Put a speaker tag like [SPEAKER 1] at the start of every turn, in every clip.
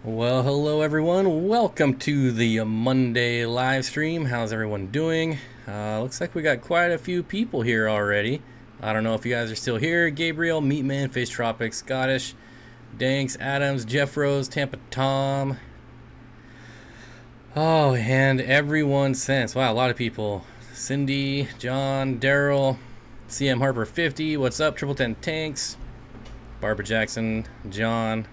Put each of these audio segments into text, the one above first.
[SPEAKER 1] Well, hello everyone. Welcome to the Monday live stream. How's everyone doing? Looks like we got quite a few people here already. I don't know if you guys are still here. Gabriel, Meatman, Fish Tropics, Scottish, Danks, Adams, Jeff Rose, Tampa Tom. Oh, and everyone since. Wow, a lot of people. Cindy, John, Daryl, CM Harper 50. What's up? Triple 10 Tanks. Barbara Jackson, John.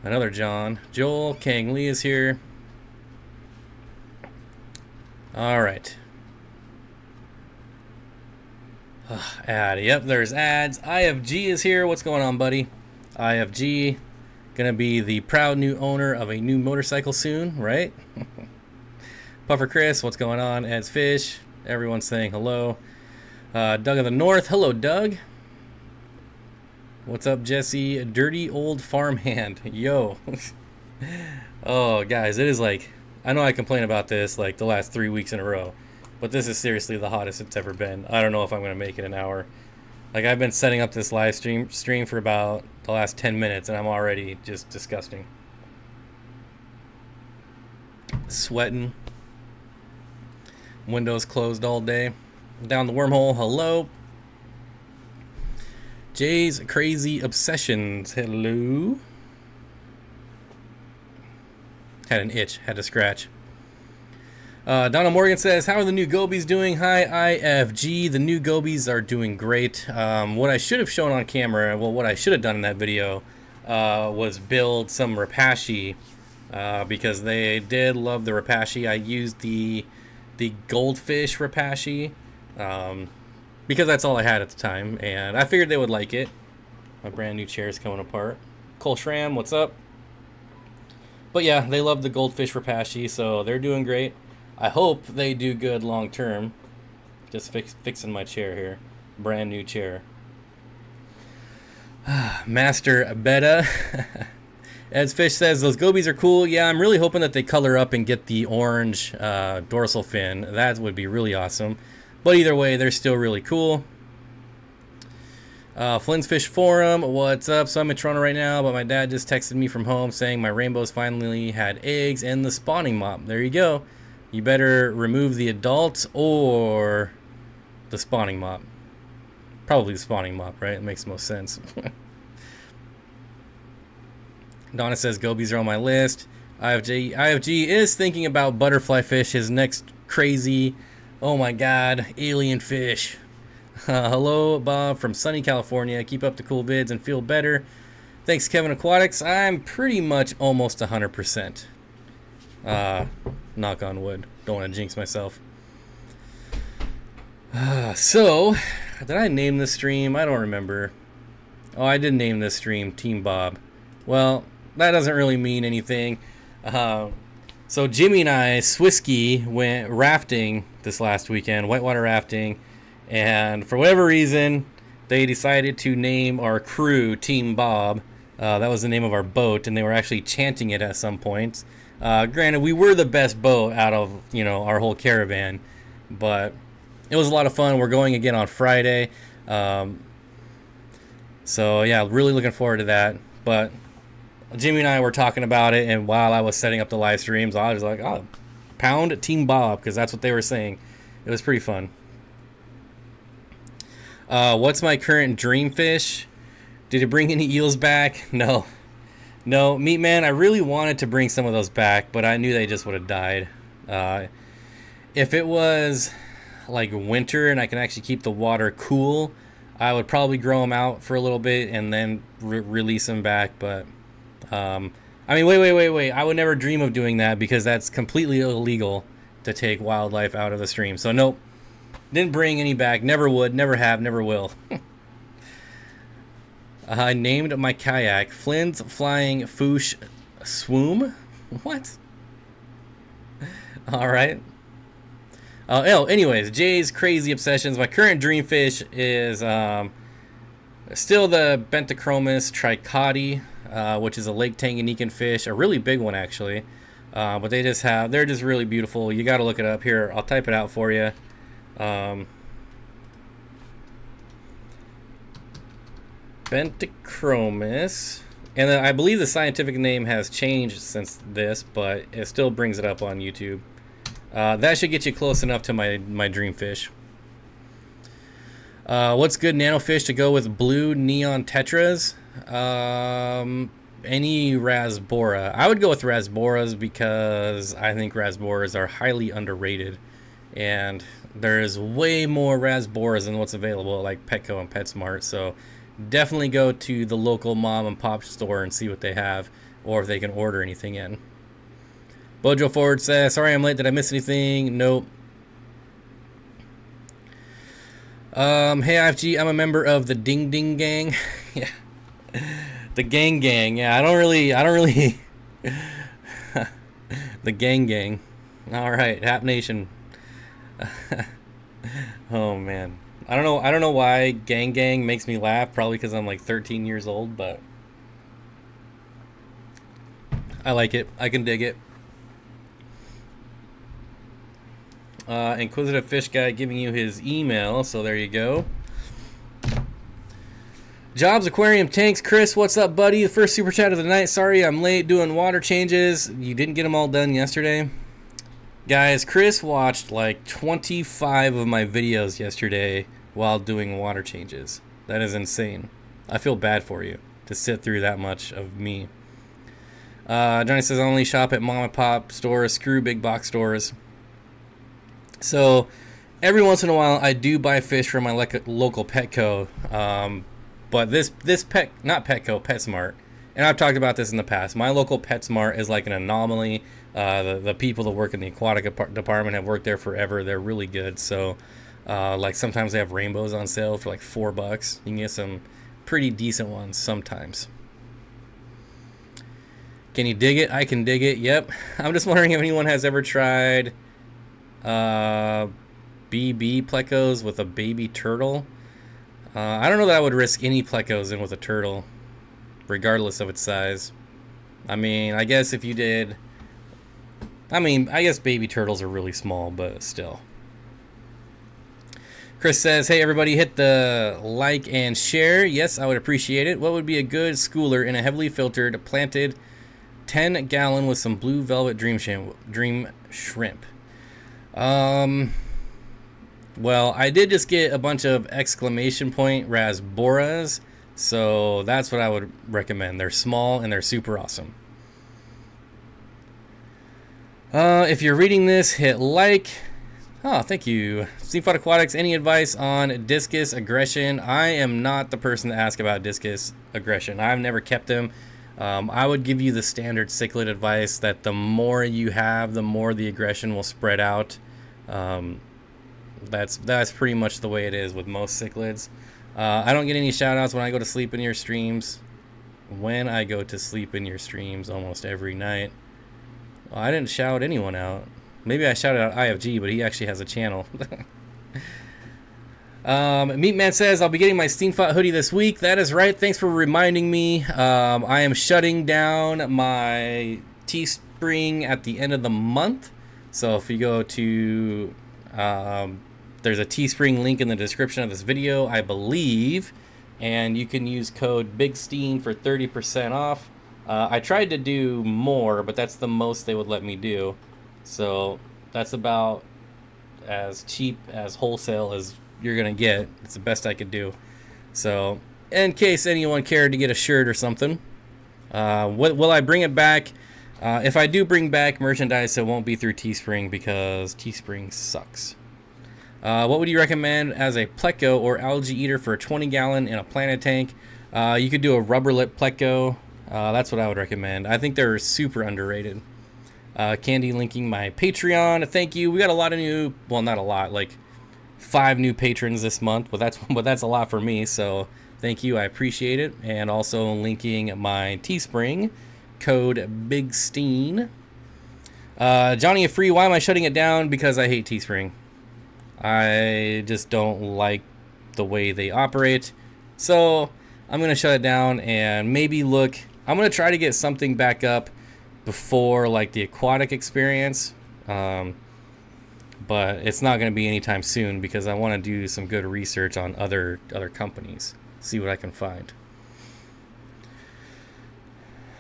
[SPEAKER 1] Another John. Joel, Kang Lee is here. Alright. Ad. Yep, there's ads. IFG is here. What's going on, buddy? IFG. Gonna be the proud new owner of a new motorcycle soon, right? Puffer Chris, what's going on? Ed's Fish. Everyone's saying hello. Doug of the North. Hello, Doug. What's up, Jesse? Dirty old farmhand. Yo. Oh, guys, it is like, I know I complain about this like the last 3 weeks in a row, but this is seriously the hottest it's ever been. I don't know if I'm going to make it an hour. Like, I've been setting up this live stream for about the last 10 minutes, and I'm already just disgusting. Sweating. Windows closed all day. Down the wormhole. Hello. Jay's Crazy Obsessions. Hello. Had an itch. Had to scratch. Donna Morgan says, how are the new gobies doing? Hi, IFG. The new gobies are doing great. What I should have shown on camera, well, what I should have done in that video was build some Rapashi because they did love the Rapashi. I used the goldfish Rapashi. Because that's all I had at the time, and I figured they would like it. My brand new chair is coming apart. Cole Schramm, what's up? But yeah, they love the goldfish Rapashi, so they're doing great. I hope they do good long term. Just fixing my chair here. Brand new chair. Master Beta. As Fish says, those gobies are cool. Yeah, I'm really hoping that they color up and get the orange dorsal fin. That would be really awesome. But either way, they're still really cool. Flynn's Fish Forum, what's up? So I'm in Toronto right now, but my dad just texted me from home saying my rainbows finally had eggs and the spawning mop. There you go. You better remove the adults or the spawning mop. Probably the spawning mop, right? It makes the most sense. Donna says gobies are on my list. IFG is thinking about butterfly fish, his next crazy... Oh my god, alien fish. Hello, Bob from sunny California. Keep up the cool vids and feel better. Thanks, Kevin Aquatics. I'm pretty much almost 100%. Knock on wood. Don't want to jinx myself. So, did I name this stream? I don't remember. Oh, I did name this stream Team Bob. Well, that doesn't really mean anything. So Jimmy and I, Swisky, went rafting this last weekend, whitewater rafting, and for whatever reason, they decided to name our crew Team Bob. That was the name of our boat, and they were actually chanting it at some points. Granted, we were the best boat out of, our whole caravan, but it was a lot of fun. We're going again on Friday. So yeah, really looking forward to that. But Jimmy and I were talking about it, and while I was setting up the live streams, I was like, oh, pound Team Bob, because that's what they were saying. It was pretty fun. What's my current dream fish? Did it bring any eels back? No. No, Meatman, I really wanted to bring some of those back, but I knew they just would have died. If it was like winter and I can actually keep the water cool, I would probably grow them out for a little bit and then release them back, but... I mean, wait. I would never dream of doing that because that's completely illegal to take wildlife out of the stream. So, nope. Didn't bring any back. Never would. Never have. Never will. I named my kayak Flynn's Flying Foosh Swoom. What? Alright. Anyways, Jay's Crazy Obsessions. My current dream fish is still the Bentachromis tricotti. Which is a Lake Tanganyikan fish, a really big one actually, but they're just really beautiful. You got to look it up. Here, I'll type it out for you. Bentachromis And then I believe the scientific name has changed since this, but it still brings it up on YouTube. That should get you close enough to my dream fish. What's good nanofish to go with blue neon tetras? Any rasbora. I would go with rasboras because I think rasboras are highly underrated, and there's way more rasboras than what's available at like Petco and PetSmart. So definitely go to the local mom and pop store and see what they have, or if they can order anything in. Bojo Ford says, sorry I'm late, did I miss anything? Nope. Hey IFG, I'm a member of the Ding Ding Gang. Yeah. The gang. Yeah, I don't really the gang. All right, Hap Nation. Oh man. I don't know why gang makes me laugh, probably cuz I'm like 13 years old, but I like it. I can dig it. Inquisitive Fish Guy giving you his email, so there you go. Jobs Aquarium Tanks, Chris, what's up, buddy? The first super chat of the night. Sorry I'm late doing water changes. You didn't get them all done yesterday. Guys, Chris watched like 25 of my videos yesterday while doing water changes. That is insane. I feel bad for you to sit through that much of me. Johnny says, I only shop at mom and pop stores, screw big box stores. So every once in a while I do buy fish from my local Petco. But this not Petco, PetSmart, and I've talked about this in the past. My local PetSmart is like an anomaly. The people that work in the aquatic department have worked there forever. They're really good. So, like sometimes they have rainbows on sale for like $4. You can get some pretty decent ones sometimes. Can you dig it? I can dig it. Yep. I'm just wondering if anyone has ever tried BB plecos with a baby turtle. I don't know that I would risk any plecos in with a turtle, regardless of its size. I mean, I guess if you did... I mean, I guess baby turtles are really small, but still. Chris says, hey everybody, hit the like and share. Yes, I would appreciate it. What would be a good schooler in a heavily filtered, planted 10-gallon with some blue velvet dream shrimp? Well, I did just get a bunch of exclamation point rasboras, so that's what I would recommend. They're small and they're super awesome. If you're reading this, hit like. Oh, thank you. Steenfott Aquatics, any advice on discus aggression? I am not the person to ask about discus aggression. I've never kept them. I would give you the standard cichlid advice that the more you have, the more the aggression will spread out. That's pretty much the way it is with most cichlids. I don't get any shout outs when I go to sleep in your streams. When I go to sleep in your streams almost every night. Well, I didn't shout anyone out. Maybe I shouted out IFG, but he actually has a channel. Meatman says, I'll be getting my Steenfott hoodie this week. That is right. Thanks for reminding me. I am shutting down my Teespring at the end of the month. So if you go to... there's a Teespring link in the description of this video, I believe, and you can use code BIGSTEEN for 30% off. I tried to do more, but that's the most they would let me do. So that's about as cheap as wholesale as you're gonna get. It's the best I could do. So in case anyone cared to get a shirt or something, will I bring it back? If I do bring back merchandise, it won't be through Teespring because Teespring sucks. What would you recommend as a pleco or algae eater for a 20-gallon in a planted tank? You could do a rubber lip pleco. That's what I would recommend. I think they're super underrated. Candy linking my Patreon. Thank you. We got a lot of new, well, not a lot, like 5 new patrons this month, but that's a lot for me. So thank you. I appreciate it. And also linking my Teespring code BIGSTEEN. Johnny Free. Why am I shutting it down? Because I hate Teespring. I just don't like the way they operate. So I'm going to shut it down and maybe look. I'm going to try to get something back up before like the aquatic experience. But it's not going to be anytime soon because I want to do some good research on other companies. See what I can find.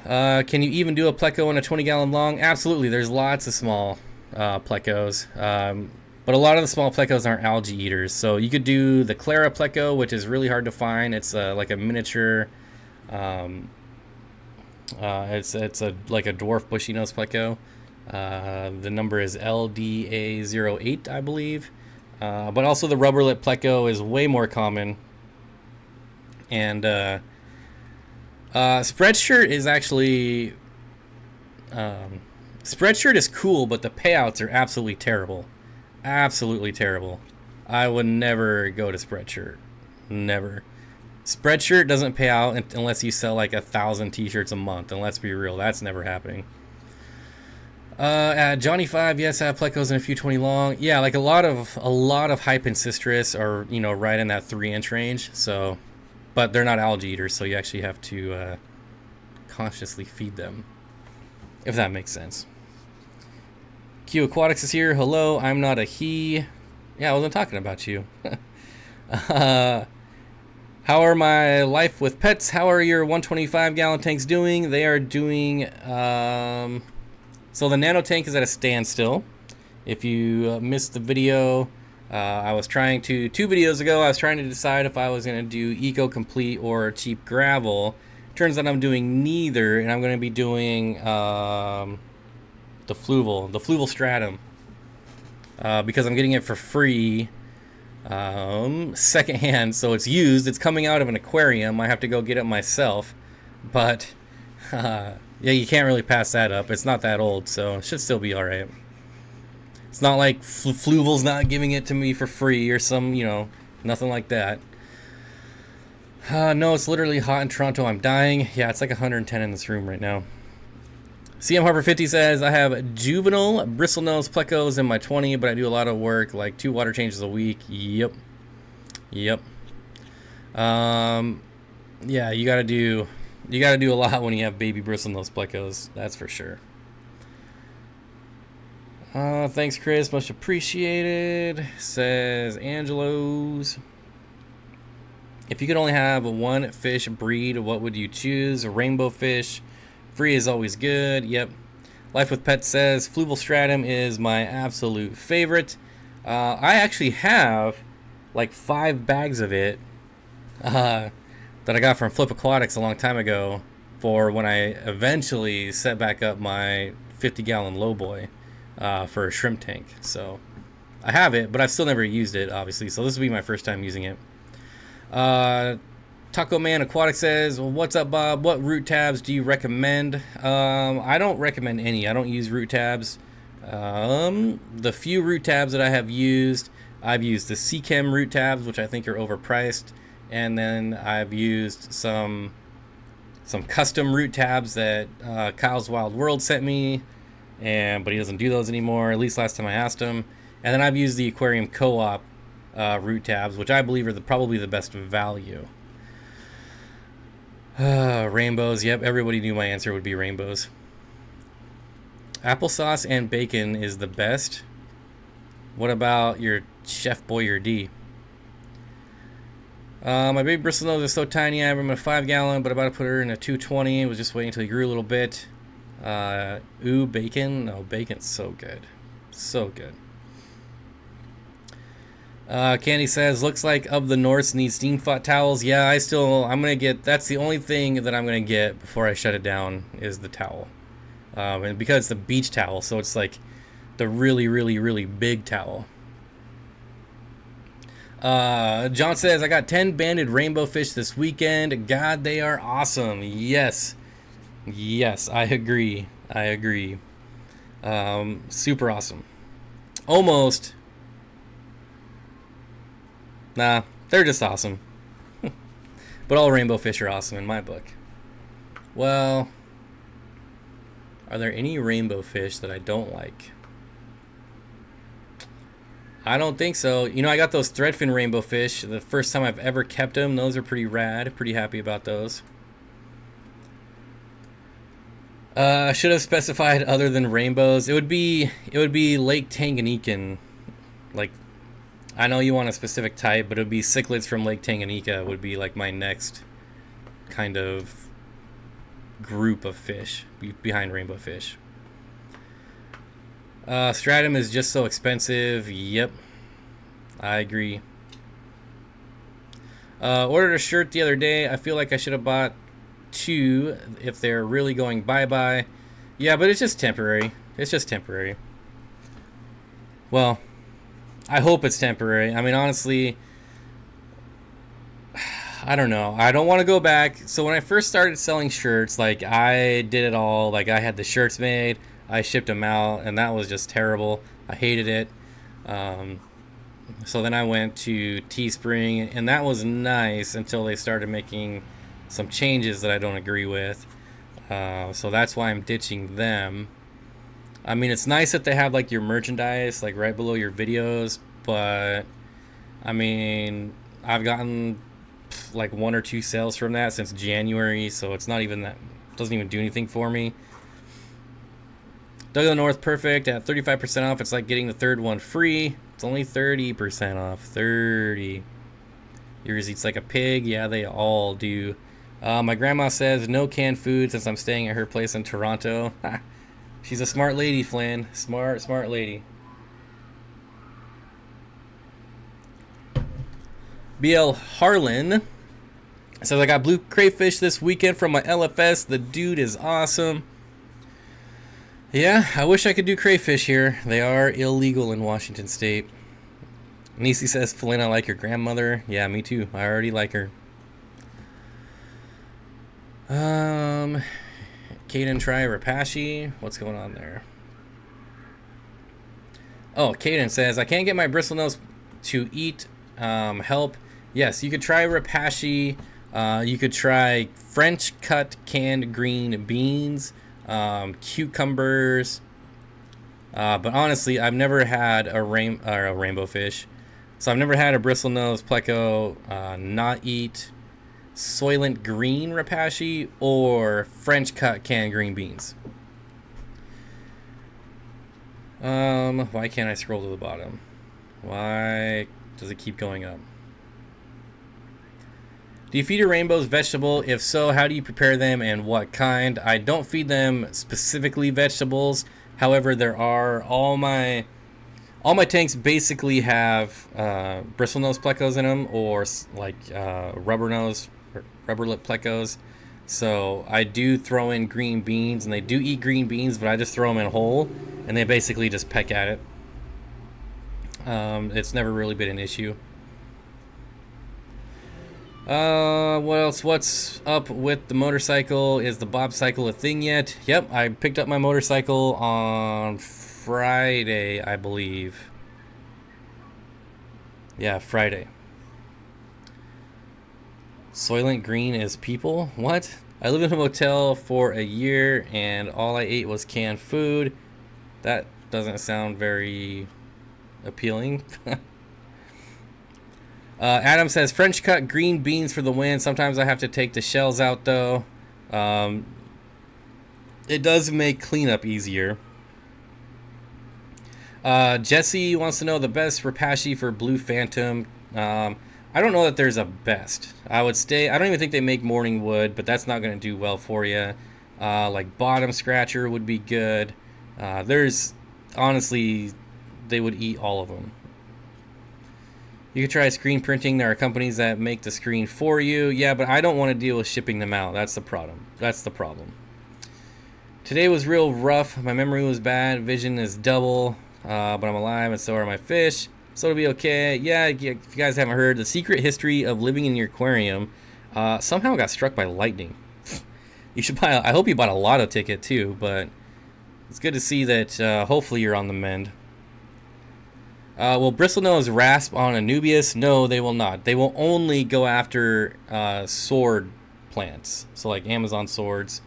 [SPEAKER 1] Can you even do a pleco in a 20-gallon long? Absolutely. There's lots of small plecos. But a lot of the small plecos aren't algae eaters. So you could do the Clara pleco, which is really hard to find. It's like a miniature. It's like a dwarf bushy nose pleco. The number is LDA08, I believe. But also the rubber lip pleco is way more common. And Spreadshirt is actually Spreadshirt is cool, but the payouts are absolutely terrible. Absolutely terrible. I would never go to Spreadshirt. Never. Spreadshirt doesn't pay out unless you sell like 1,000 t-shirts a month, and let's be real, that's never happening. At Johnny5, yes, I have plecos in a few 20 long. Yeah, like a lot of hype and citrus are, you know, right in that 3-inch range. So, but they're not algae eaters, so you actually have to consciously feed them, if that makes sense. Q Aquatics is here. Hello, I'm not a he. Yeah, I wasn't talking about you. How are my life with pets? How are your 125-gallon tanks doing? They are doing... So the nano tank is at a standstill. If you missed the video, I was trying to... 2 videos ago, I was trying to decide if I was going to do Eco Complete or Cheap Gravel. Turns out I'm doing neither, and I'm going to be doing the Fluval Stratum. Because I'm getting it for free. Secondhand, so it's used. It's coming out of an aquarium. I have to go get it myself, but yeah, you can't really pass that up. It's not that old, so it should still be all right. It's not like Fluval's not giving it to me for free or some, you know, nothing like that. No, it's literally hot in Toronto. I'm dying. Yeah, it's like 110 in this room right now. CM Harper 50 says, I have juvenile bristlenose plecos in my 20, but I do a lot of work, like 2 water changes a week. Yep. Yeah, you gotta do a lot when you have baby bristlenose plecos. That's for sure. Thanks, Chris. Much appreciated. Says Angelos. If you could only have one fish breed, what would you choose? A rainbow fish. Free is always good. Yep. Life with Pets says Fluval Stratum is my absolute favorite. I actually have like 5 bags of it that I got from Flip Aquatics a long time ago for when I eventually set back up my 50-gallon lowboy for a shrimp tank. So I have it, but I've still never used it, obviously. So this will be my first time using it. Taco Man Aquatic says, well, what's up, Bob? What root tabs do you recommend? I don't recommend any. I don't use root tabs. The few root tabs that I have used, I've used the Seachem root tabs, which I think are overpriced. And then I've used some custom root tabs that Kyle's Wild World sent me. But he doesn't do those anymore, at least last time I asked him. And then I've used the Aquarium Co-op root tabs, which I believe are probably the best value. Rainbows. Yep, everybody knew my answer would be rainbows. Applesauce and bacon is the best. What about your Chef Boyardee? My baby bristlenose is so tiny. I have him in a 5-gallon, but about to put her in a 220. Was just waiting until he grew a little bit. Ooh, bacon. No, bacon's so good. So good. Candy says, looks like Of the North needs Steenfott towels. Yeah, I'm gonna get, that's the only thing that I'm gonna get before I shut it down is the towel. And because it's the beach towel, so it's like the really, really, really big towel. John says, I got 10 banded rainbow fish this weekend. God, they are awesome. Yes. Yes, I agree. Super awesome. Almost. Nah, they're just awesome. But all rainbow fish are awesome in my book. Well, are there any rainbow fish that I don't like? I don't think so. You know, I got those threadfin rainbow fish the first time I've ever kept them. Those are pretty rad. Pretty happy about those. Should have specified other than rainbows. It would be Lake Tanganyika. Like, I know you want a specific type, but it would be cichlids from Lake Tanganyika would be like my next kind of group of fish behind rainbow fish. Stratum is just so expensive. Yep, I agree. Ordered a shirt the other day. I feel like I should have bought 2 if they're really going bye-bye. Yeah, but it's just temporary. It's just temporary. Well, I hope it's temporary. I mean, honestly, I don't know. I don't want to go back. So when I first started selling shirts, like, I did it all. Like, I had the shirts made. I shipped them out, and that was just terrible. I hated it. So then I went to Teespring, and that was nice until they started making some changes that I don't agree with. So that's why I'm ditching them. I mean, it's nice that they have like your merchandise like right below your videos, but I mean, I've gotten like 1 or 2 sales from that since January, so it's not even that, doesn't even do anything for me. Doug of the North, perfect at 35% off. It's like getting the 3rd one free. It's only 30% off. 30. Yours eats like a pig. Yeah, they all do. My grandma says no canned food since I'm staying at her place in Toronto. She's a smart lady, Flynn. Smart lady. BL Harlan says, I got blue crayfish this weekend from my LFS. The dude is awesome. Yeah, I wish I could do crayfish here. They are illegal in Washington State. Nisi says, Flynn, I like your grandmother. Yeah, me too. I already like her. Caden, try Rapashi. What's going on there? Oh, Caden says, I can't get my bristlenose to eat. Help. Yes, you could try Rapashi. You could try French cut canned green beans. Cucumbers, but honestly, I've never had a rainbow fish, so I've never had a bristlenose pleco not eat Soylent Green Rapashi or French cut canned green beans. Why can't I scroll to the bottom? Why does it keep going up? Do you feed your rainbows vegetable? If so, how do you prepare them and what kind? I don't feed them specifically vegetables. However, there are all my tanks basically have bristlenose plecos in them, or like rubber lip plecos. So I do throw in green beans, and they do eat green beans, but I just throw them in whole, and they basically just peck at it. It's never really been an issue. What else? What's up with the motorcycle? Is the Bob cycle a thing yet? Yep, I picked up my motorcycle on Friday, I believe. Yeah, Friday. Soylent Green is people? What? I lived in a motel for a year and all I ate was canned food. That doesn't sound very appealing. Adam says, French cut green beans for the win. Sometimes I have to take the shells out, though. It does make cleanup easier. Jesse wants to know the best Rapashi for Blue Phantom. I don't know that there's a best. I would stay. I don't even think they make morning wood, but that's not going to do well for you. Like bottom scratcher would be good. There's, honestly, they would eat all of them. You could try screen printing. There are companies that make the screen for you. Yeah, but I don't want to deal with shipping them out. That's the problem. That's the problem. Today was real rough. My memory was bad. Vision is double. But I'm alive and so are my fish. So it'll be okay. Yeah, if you guys haven't heard, the secret history of living in your aquarium somehow got struck by lightning. You should buy. I hope you bought a lotto ticket too, but it's good to see that hopefully you're on the mend. Will bristlenose rasp on Anubias? No, they will not. They will only go after sword plants, so like Amazon swords.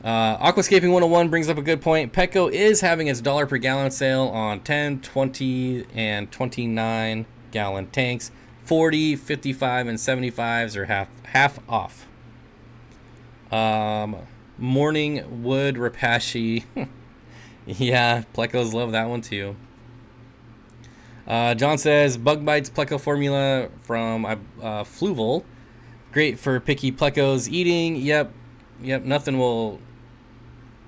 [SPEAKER 1] Aquascaping 101 brings up a good point. Petco is having its $1 per gallon sale on 10, 20, and 29 gallon tanks. 40, 55, and 75s are half off. Morning wood Rapashi. Yeah, plecos love that one too. John says, Bug Bites Pleco formula from Fluval. Great for picky plecos eating. Yep. Yep, nothing will.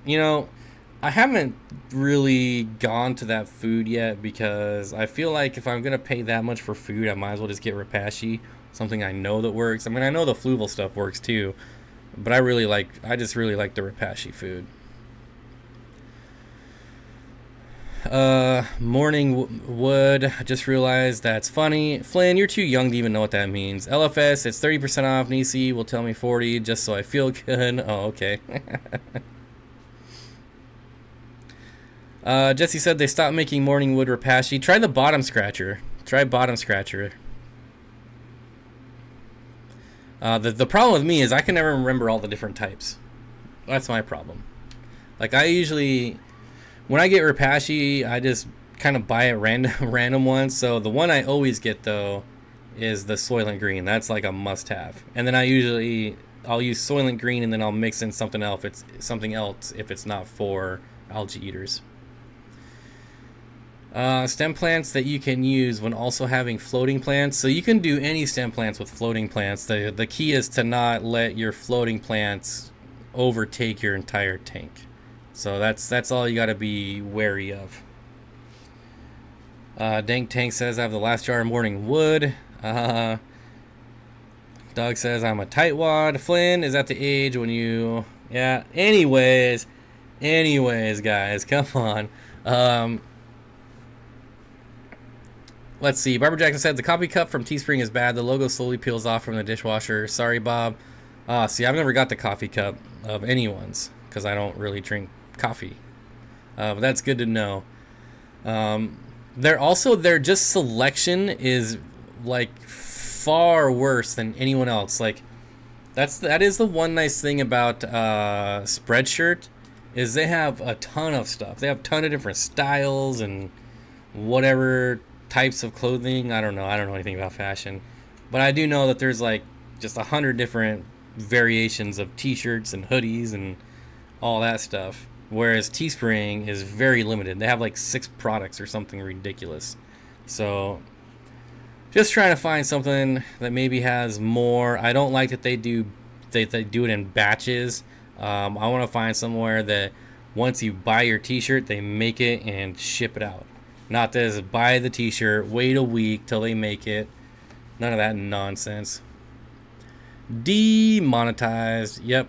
[SPEAKER 1] You know, I haven't really gone to that food yet because I feel like if I'm gonna pay that much for food, I might as well just get Repashy, something I know that works. I mean, I know the Fluval stuff works too, but I just really like the Repashy food. Morning Wood. I just realized that's funny. Flynn, you're too young to even know what that means. LFS, it's 30% off. Nisi will tell me 40 just so I feel good. Oh, okay. Jesse said they stopped making Morning Wood Repashy. Try the Bottom Scratcher. Try Bottom Scratcher. The problem with me is I can never remember all the different types. That's my problem. Like, I usually... When I get Repashy, I just kind of buy a random one. So the one I always get, though, is the Soylent Green. That's like a must-have. And then I'll use Soylent Green, and then I'll mix in something else if it's not for algae eaters. Stem plants that you can use when also having floating plants. So you can do any stem plants with floating plants. The key is to not let your floating plants overtake your entire tank. So that's all you got to be wary of. Dank Tank says I have the last jar of Morning Wood. Doug says I'm a tightwad. Flynn is at the age when you... Yeah, anyways, guys, come on. Let's see. Barbara Jackson said the coffee cup from Teespring is bad. The logo slowly peels off from the dishwasher. Sorry, Bob. See, I've never got the coffee cup of anyone's because I don't really drink coffee. But that's good to know. Their just selection is like far worse than anyone else. Like that is the one nice thing about Spreadshirt is they have a ton of stuff. They have a ton of different styles and whatever types of clothing. I don't know anything about fashion, but I do know that there's like just 100 different variations of t-shirts and hoodies and all that stuff, whereas Teespring is very limited. They have like 6 products or something ridiculous. So just trying to find something that maybe has more. I don't like that they do it in batches. I want to find somewhere that once you buy your t-shirt, they make it and ship it out. Not this, buy the t-shirt, wait a week till they make it. None of that nonsense. Demonetized. Yep.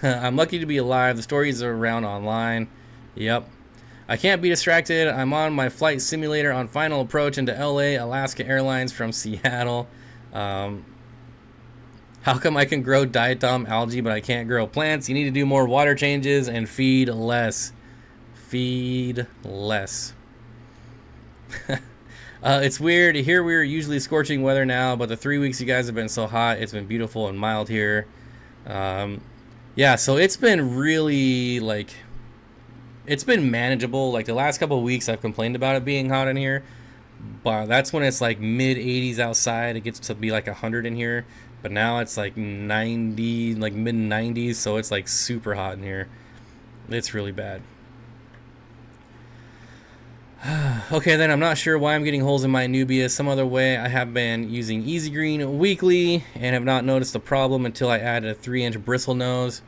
[SPEAKER 1] I'm lucky to be alive. The stories are around online. Yep. I can't be distracted. I'm on my flight simulator on final approach into LA, Alaska Airlines from Seattle. How come I can grow diatom algae but I can't grow plants? You need to do more water changes and feed less. Feed less. It's weird. Here we're usually scorching weather now, but the 3 weeks you guys have been so hot, it's been beautiful and mild here. Yeah, so it's been really, like, it's been manageable. Like, the last couple of weeks I've complained about it being hot in here, but that's when it's like mid 80s outside. It gets to be like 100 in here, but now it's like 90, like mid 90s, so it's like super hot in here. It's really bad. Okay, then I'm not sure why I'm getting holes in my Nubia. Some other way. I have been using Easy Green weekly and have not noticed the problem until I added a 3-inch bristle nose.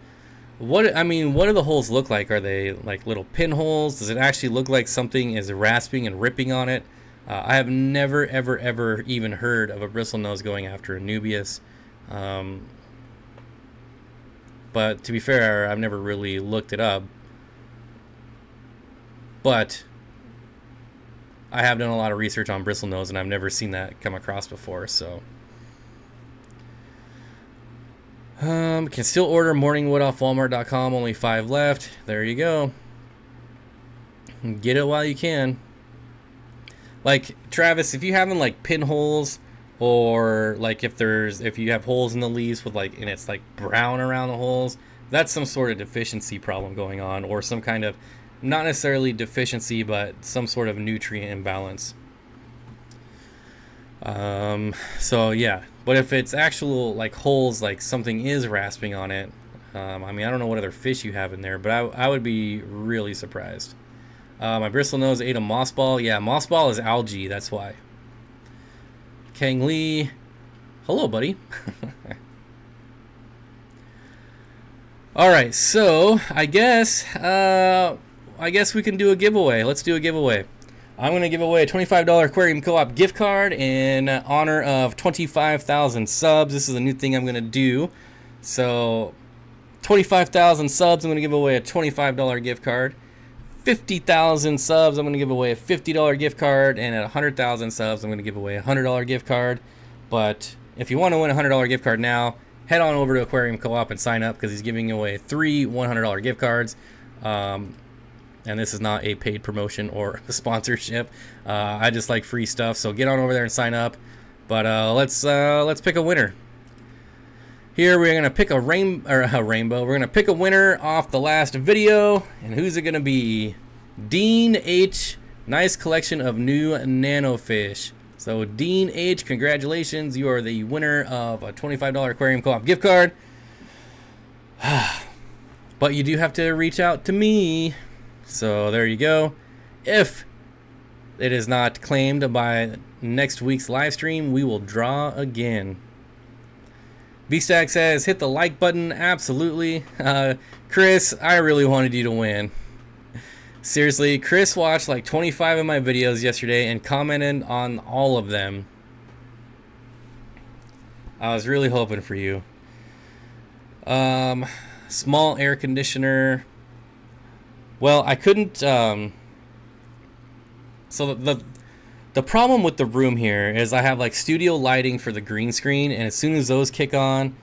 [SPEAKER 1] What do the holes look like? Are they like little pinholes? Does it actually look like something is rasping and ripping on it? I have never, ever even heard of a bristle nose going after a Nubius. But to be fair, I've never really looked it up. But I have done a lot of research on bristlenose, and I've never seen that come across before. So, can still order Morningwood off Walmart.com. Only 5 left. There you go. Get it while you can. Like Travis, if you having like pinholes, or like if you have holes in the leaves with like and it's like brown around the holes, that's some sort of deficiency problem going on, or some kind of, not necessarily deficiency, but some sort of nutrient imbalance. So yeah, but if it's actual like holes, like something is rasping on it, I mean, I don't know what other fish you have in there, but I would be really surprised. My bristlenose ate a moss ball. Yeah, moss ball is algae, that's why. Kang Lee, hello buddy. All right, so I guess we can do a giveaway. Let's do a giveaway. I'm going to give away a $25 Aquarium Co-op gift card in honor of 25,000 subs. This is a new thing I'm going to do. So 25,000 subs, I'm going to give away a $25 gift card. 50,000 subs, I'm going to give away a $50 gift card. And at 100,000 subs, I'm going to give away a $100 gift card. But if you want to win a $100 gift card now, head on over to Aquarium Co-op and sign up, because he's giving away 3 $100 gift cards. And this is not a paid promotion or a sponsorship. I just like free stuff, so get on over there and sign up. But let's pick a winner. Here we're gonna pick a rainbow. We're gonna pick a winner off the last video, and who's it gonna be? Dean H. Nice collection of new nanofish. So Dean H, congratulations! You are the winner of a $25 Aquarium Co-op gift card. But you do have to reach out to me. So there you go. If it is not claimed by next week's live stream, we will draw again. VStack says, hit the like button. Absolutely. Chris, I really wanted you to win. Seriously, Chris watched like 25 of my videos yesterday and commented on all of them. I was really hoping for you. Small air conditioner. Well, I couldn't, so the problem with the room here is I have like studio lighting for the green screen, and as soon as those kick on,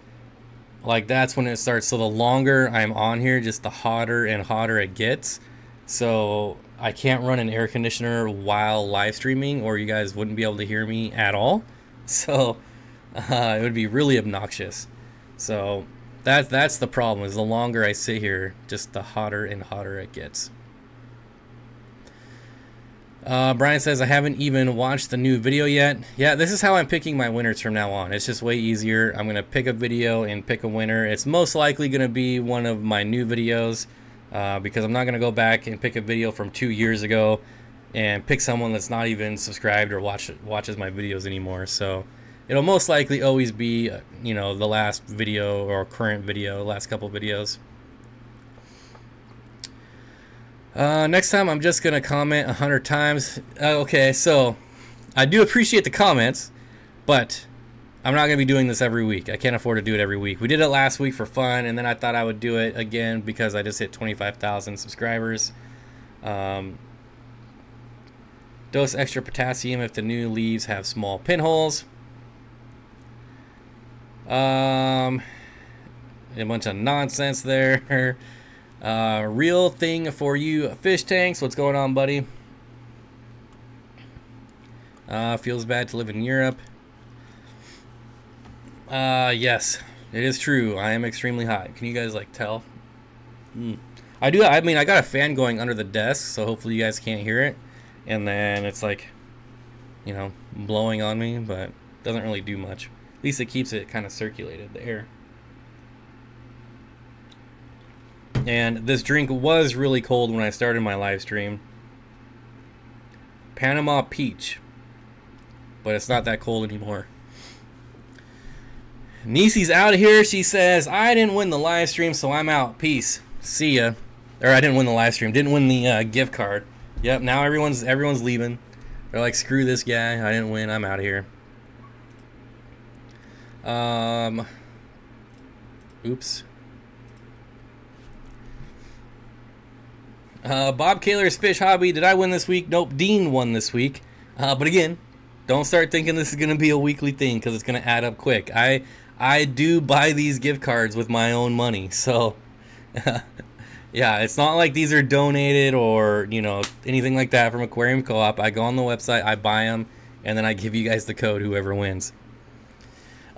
[SPEAKER 1] like that's when it starts. So the longer I'm on here, just the hotter and hotter it gets. So I can't run an air conditioner while live streaming, or you guys wouldn't be able to hear me at all. So it would be really obnoxious. So that's the problem, is the longer I sit here, just the hotter and hotter it gets. Brian says, I haven't even watched the new video yet. Yeah, this is how I'm picking my winners from now on. It's just way easier. I'm going to pick a video and pick a winner. It's most likely going to be one of my new videos, because I'm not going to go back and pick a video from 2 years ago and pick someone that's not even subscribed or watches my videos anymore. So it'll most likely always be, you know, the last video or current video, last couple videos. Next time I'm just going to comment 100 times. Okay, so I do appreciate the comments, but I'm not going to be doing this every week. I can't afford to do it every week. We did it last week for fun, and then I thought I would do it again because I just hit 25,000 subscribers. Dose extra potassium if the new leaves have small pinholes. A bunch of nonsense there. Real thing for you fish tanks. What's going on, buddy? Feels bad to live in Europe. Yes, it is true. I am extremely hot. Can you guys like tell? I do. I mean, I got a fan going under the desk, so hopefully you guys can't hear it. And then it's like, you know, blowing on me, but doesn't really do much. At least it keeps it kind of circulated, the air. And this drink was really cold when I started my live stream. Panama Peach. But it's not that cold anymore. Nisi's out of here. She says, I didn't win the live stream, so I'm out. Peace. See ya. Or I didn't win the live stream. Didn't win the gift card. Yep, now everyone's leaving. They're like, screw this guy. I didn't win. I'm out of here. Oops. Bob Kaler's Fish Hobby. Did I win this week? Nope. Dean won this week. But again, don't start thinking this is going to be a weekly thing, because it's going to add up quick. I do buy these gift cards with my own money. So, yeah, it's not like these are donated or, you know, anything like that from Aquarium Co-op. I go on the website, I buy them, and then I give you guys the code, whoever wins.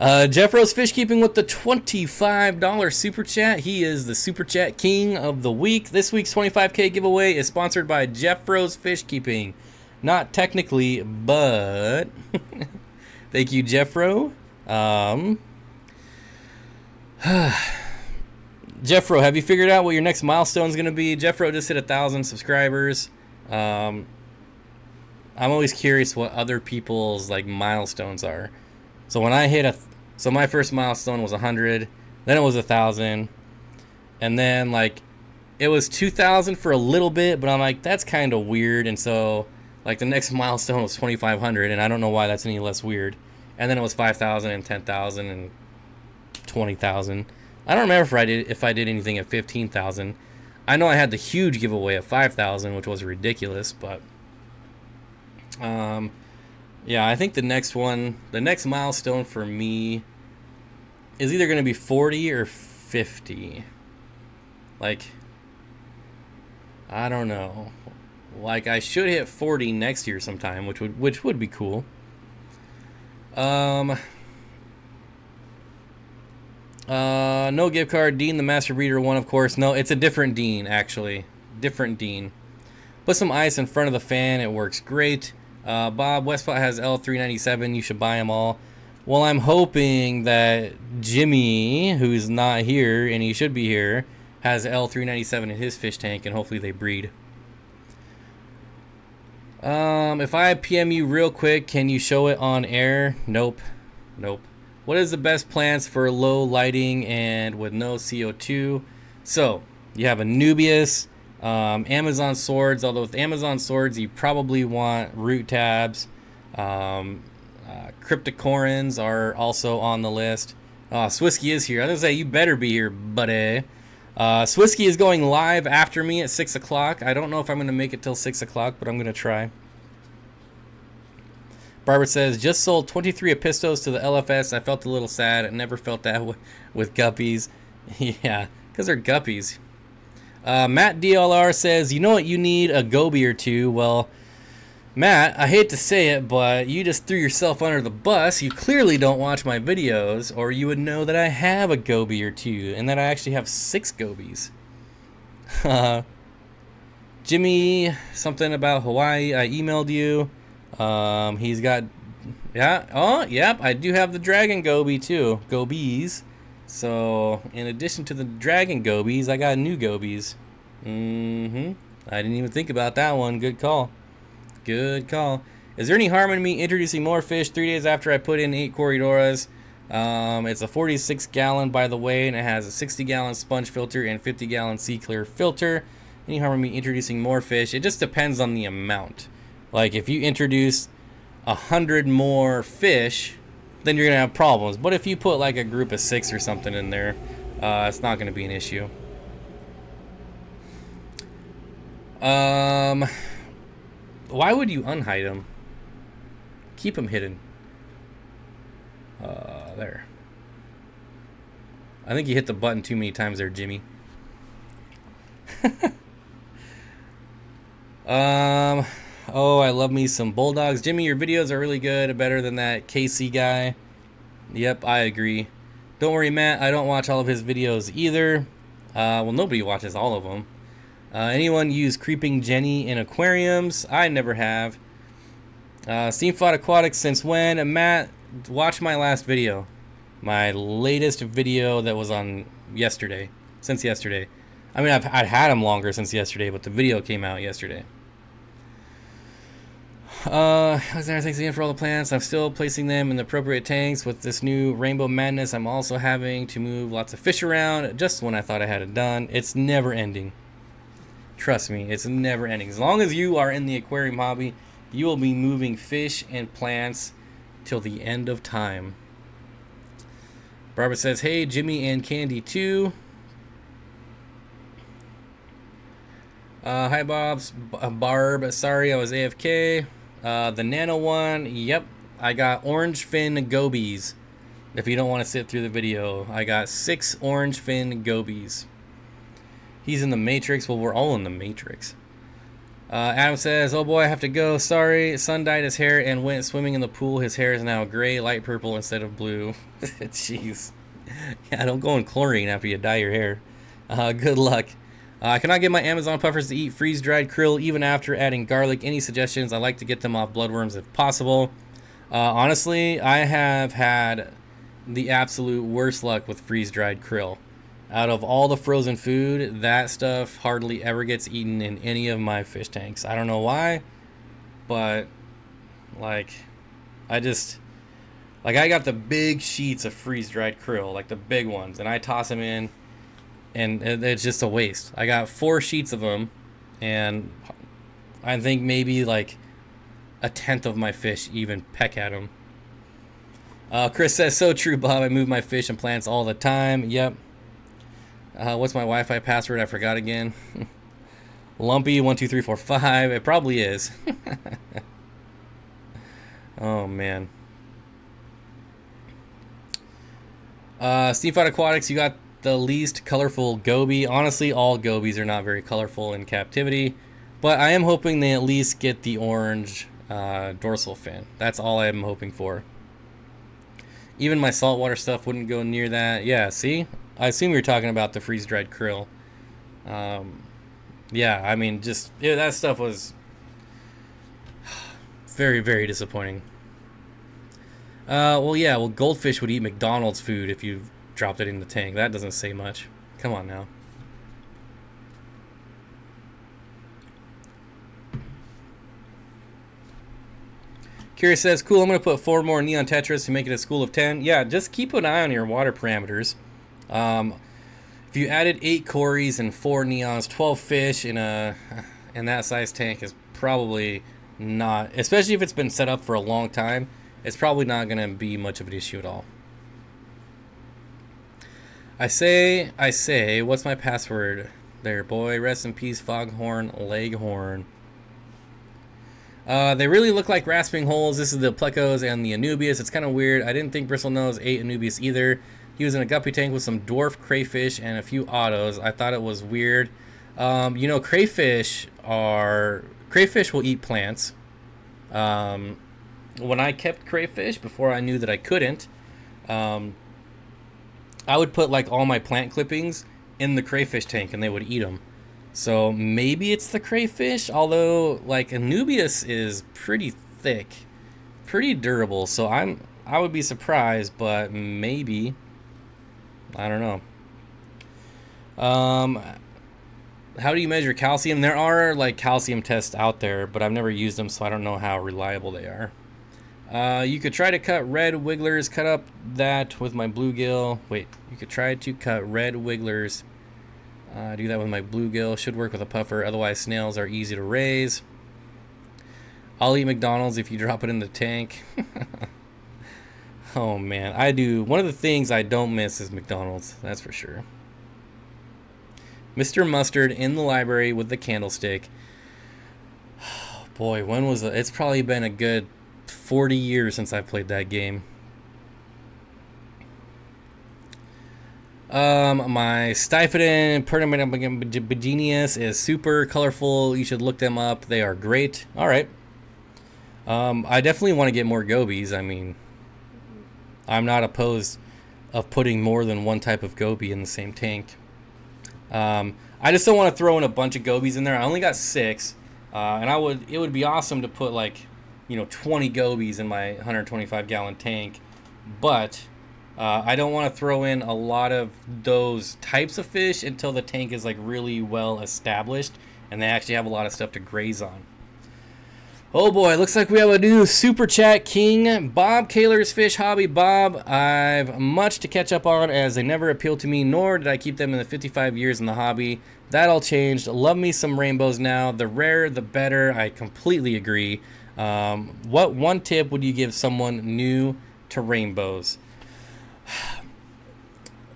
[SPEAKER 1] Jeff Rose Fish Keeping with the $25 super chat. He is the super chat king of the week. This week's 25K giveaway is sponsored by Jeff Rose Fish Keeping. Not technically, but thank you, Jeffro. Jeffro, have you figured out what your next milestone is going to be? Jeffro just hit 1,000 subscribers. I'm always curious what other people's like milestones are. So when I hit so my first milestone was 100, then it was 1,000, And then like it was 2,000 for a little bit, but I'm like, that's kind of weird. And so like the next milestone was 2,500, and I don't know why that's any less weird. And then it was 5,000 and 10,000 and 20,000. I don't remember if I did anything at 15,000. I know I had the huge giveaway of 5,000, which was ridiculous, but yeah, I think the next milestone for me is either going to be 40 or 50. Like, I don't know. Like, I should hit 40 next year sometime, which would be cool. No gift card. Dean the Master Breeder one, of course. No, it's a different Dean, actually. Different Dean. Put some ice in front of the fan. It works great. Bob, Westpot has L397. You should buy them all. Well, I'm hoping that Jimmy, who's not here, and he should be here, has L397 in his fish tank, and hopefully they breed. If I PM you real quick, can you show it on air? Nope. Nope. What is the best plants for low lighting and with no CO2? So, you have Anubias, Amazon swords, although with Amazon swords, you probably want root tabs. Cryptocorans are also on the list. Swisky is here. I was gonna say, you better be here, buddy. Swisky is going live after me at 6 o'clock. I don't know if I'm gonna make it till 6 o'clock, but I'm gonna try. Barbara says, just sold 23 Epistos to the LFS. I felt a little sad. I never felt that with guppies. Yeah, because they're guppies. Matt DLR says, you know what you need? A goby or two. Well, Matt, I hate to say it, but you just threw yourself under the bus. You clearly don't watch my videos, or you would know that I have a goby or two, and that I actually have 6 gobies. Jimmy, something about Hawaii. I emailed you. He's got, yeah, oh, yep, I do have the dragon goby too, gobies. So, in addition to the dragon gobies, I got new gobies. I didn't even think about that one. Good call. Good call. Is there any harm in me introducing more fish 3 days after I put in 8 Corridoras? It's a 46 gallon, by the way, and it has a 60 gallon sponge filter and 50 gallon sea clear filter. Any harm in me introducing more fish? It just depends on the amount. Like, if you introduce 100 more fish, then you're going to have problems. But if you put, like, a group of 6 or something in there, it's not going to be an issue. Why would you unhide them? Keep them hidden. There. I think you hit the button too many times there, Jimmy. Oh, I love me some bulldogs. Jimmy, your videos are really good. Better than that KC guy. Yep, I agree. Don't worry, Matt. I don't watch all of his videos either. Well, nobody watches all of them. Anyone use Creeping Jenny in aquariums? I never have. Steenfott Aquatics since when? Matt, watch my last video. My latest video that was on yesterday. Since yesterday. I mean, I've had them longer since yesterday, but the video came out yesterday. Alexander, thanks again for all the plants. I'm still placing them in the appropriate tanks. With this new Rainbow Madness, I'm also having to move lots of fish around just when I thought I had it done. It's never ending. Trust me, it's never ending. As long as you are in the aquarium hobby, you will be moving fish and plants till the end of time. Barbara says, hey, Jimmy and Candy too. Hi, Bob's. Barb, sorry I was AFK. The nano one, yep, I got orange fin gobies. If you don't want to sit through the video, I got 6 orange fin gobies. He's in the Matrix. Well, we're all in the Matrix. Adam says, oh boy, I have to go. Sorry, son dyed his hair and went swimming in the pool. His hair is now gray, light purple instead of blue. Jeez. Yeah, don't go in chlorine after you dye your hair. Good luck. I cannot get my Amazon puffers to eat freeze-dried krill even after adding garlic. Any suggestions? I like to get them off bloodworms if possible. Honestly, I have had the absolute worst luck with freeze-dried krill. Out of all the frozen food, that stuff hardly ever gets eaten in any of my fish tanks. I don't know why, but like, I got the big sheets of freeze-dried krill, like the big ones, and I toss them in. and it's just a waste. I got 4 sheets of them, and I think maybe like a tenth of my fish even peck at them. Chris says, so true, Bob. I move my fish and plants all the time. Yep. What's my Wi-Fi password? I forgot again. Lumpy12345. It probably is. Oh, man. Steenfott Aquatics, you got the least colorful goby. Honestly, all gobies are not very colorful in captivity, but I am hoping they at least get the orange dorsal fin. That's all I'm hoping for. Even my saltwater stuff wouldn't go near that. Yeah, see? I assume you're talking about the freeze-dried krill. Yeah, I mean, just that stuff was very, very disappointing. Well, yeah, well, goldfish would eat McDonald's food if you dropped it in the tank. That doesn't say much. Come on now. Curious says, cool, I'm going to put 4 more neon tetras to make it a school of 10. Yeah, just keep an eye on your water parameters. If you added 8 cories and 4 neons, 12 fish in that size tank is probably not, especially if it's been set up for a long time, it's probably not going to be much of an issue at all. I say, what's my password there, boy? Rest in peace, Foghorn Leghorn. They really look like rasping holes. This is the Plecos and the Anubias. It's kind of weird. I didn't think Bristlenose ate Anubias either. He was in a guppy tank with some dwarf crayfish and a few autos. I thought it was weird. You know, crayfish will eat plants. When I kept crayfish, before I knew that I couldn't, I would put like all my plant clippings in the crayfish tank and they would eat them. So maybe it's the crayfish, although like Anubias is pretty thick, pretty durable. So I would be surprised, but maybe, I don't know. How do you measure calcium? There are like calcium tests out there, but I've never used them, so I don't know how reliable they are. You could try to cut red wigglers. Cut up that with my bluegill. Wait, you could try to cut red wigglers. Do that with my bluegill. Should work with a puffer. Otherwise, snails are easy to raise. I'll eat McDonald's if you drop it in the tank. Oh man, I do. One of the things I don't miss is McDonald's. That's for sure. Mr. Mustard in the library with the candlestick. Oh, boy, when was it? It's probably been a good 40 years since I played that game. My Stiephidin Pernaminabagenius is super colorful. You should look them up. They are great. All right. I definitely want to get more gobies. I mean, I'm not opposed of putting more than one type of goby in the same tank. I just don't want to throw in a bunch of gobies in there. I only got 6, and it would be awesome to put like, you know, 20 gobies in my 125-gallon tank, but I don't want to throw in a lot of those types of fish until the tank is like really well established and they actually have a lot of stuff to graze on. Oh boy, looks like we have a new Super Chat King, Bob Kaler's Fish Hobby. Bob, I've much to catch up on as they never appealed to me, nor did I keep them in the 55 years in the hobby. That all changed. Love me some rainbows now. The rarer, the better. I completely agree. What one tip would you give someone new to rainbows?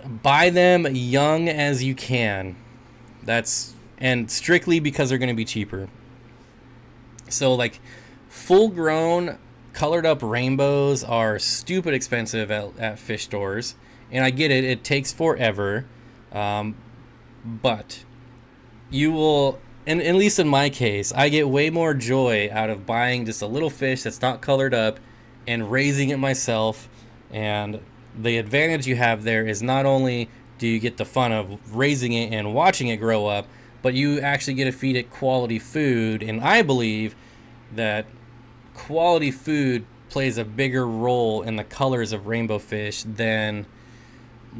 [SPEAKER 1] Buy them young as you can. And strictly because they're going to be cheaper. So like full grown colored up rainbows are stupid expensive at fish stores, and I get it, it takes forever, but you will, and at least in my case, I get way more joy out of buying just a little fish that's not colored up and raising it myself. And the advantage you have there is not only do you get the fun of raising it and watching it grow up, but you actually get to feed it quality food. And I believe that quality food plays a bigger role in the colors of rainbow fish than